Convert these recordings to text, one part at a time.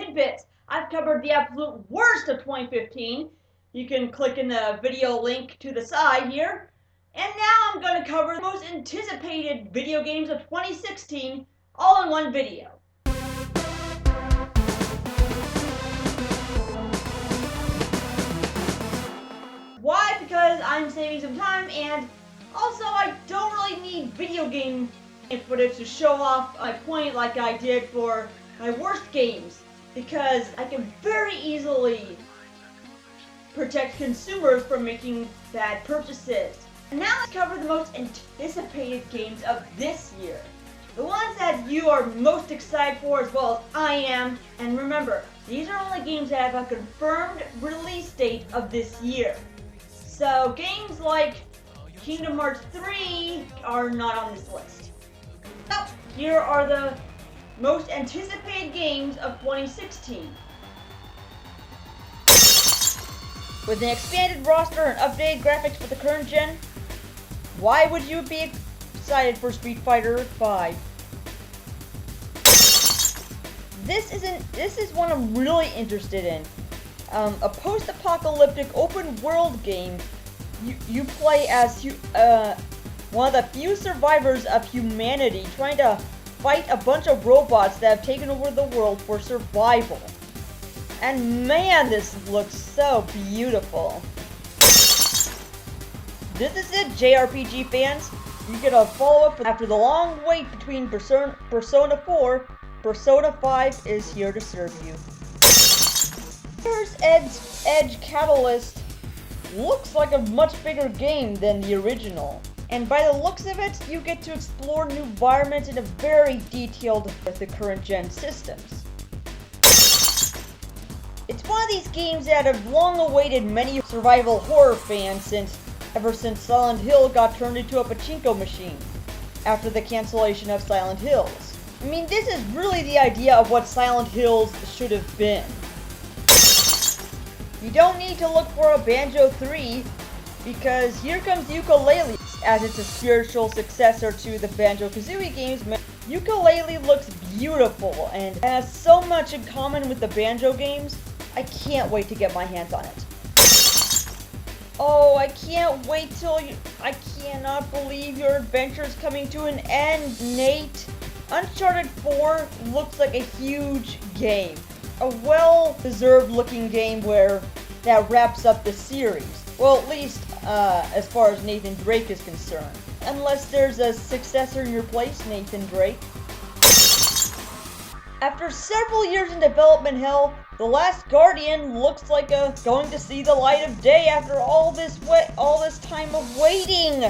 TidBits. I've covered the absolute worst of 2015. You can click in the video link to the side here. And now I'm going to cover the most anticipated video games of 2016 all in one video. Why? Because I'm saving some time, and also I don't really need video game footage to show off my point like I did for my worst games, because I can very easily protect consumers from making bad purchases. And now let's cover the most anticipated games of this year. The ones that you are most excited for, as well as I am. And remember, these are only games that have a confirmed release date of this year. So games like Kingdom Hearts 3 are not on this list. So here are the most anticipated games of 2016. With an expanded roster and updated graphics for the current gen, why would you be excited for Street Fighter V? This is one I'm really interested in. A post-apocalyptic open-world game. You play as one of the few survivors of humanity trying to fight a bunch of robots that have taken over the world for survival. And man, this looks so beautiful. This is it, JRPG fans. You get a follow-up after the long wait between Persona 4. Persona 5 is here to serve you. Here's Edge Catalyst. Looks like a much bigger game than the original. And by the looks of it, you get to explore new environments in a very detailed with the current gen systems. It's one of these games that have long awaited many survival horror fans ever since Silent Hill got turned into a pachinko machine after the cancellation of Silent Hills. I mean, this is really the idea of what Silent Hills should have been. You don't need to look for a Banjo 3, because here comes Yooka-Laylee, as it's a spiritual successor to the Banjo-Kazooie games. Yooka-Laylee looks beautiful and has so much in common with the Banjo games. I can't wait to get my hands on it. Oh, I can't wait I cannot believe your adventure's coming to an end, Nate. Uncharted 4 looks like a huge game. A well-deserved looking game that wraps up the series. Well, at least as far as Nathan Drake is concerned. Unless there's a successor in your place, Nathan Drake. After several years in development hell, The Last Guardian looks like going to see the light of day after all this time of waiting.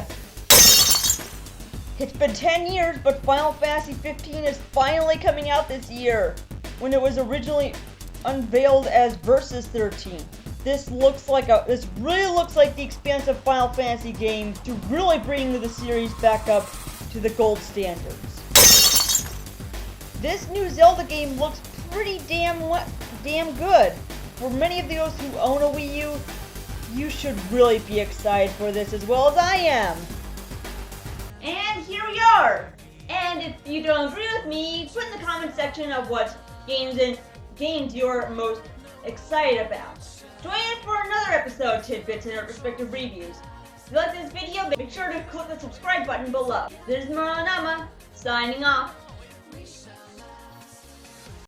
It's been 10 years, but Final Fantasy 15 is finally coming out this year, when it was originally unveiled as Versus 13. This really looks like the expansive Final Fantasy game to really bring the series back up to the gold standards. This new Zelda game looks pretty damn good. For many of those who own a Wii U, you should really be excited for this as well as I am. And here we are! And if you don't agree with me, put in the comment section of what games you're most excited about. Join in for another episode of TidBits and our respective reviews. If you like this video, make sure to click the subscribe button below. This is Marlyonama, signing off.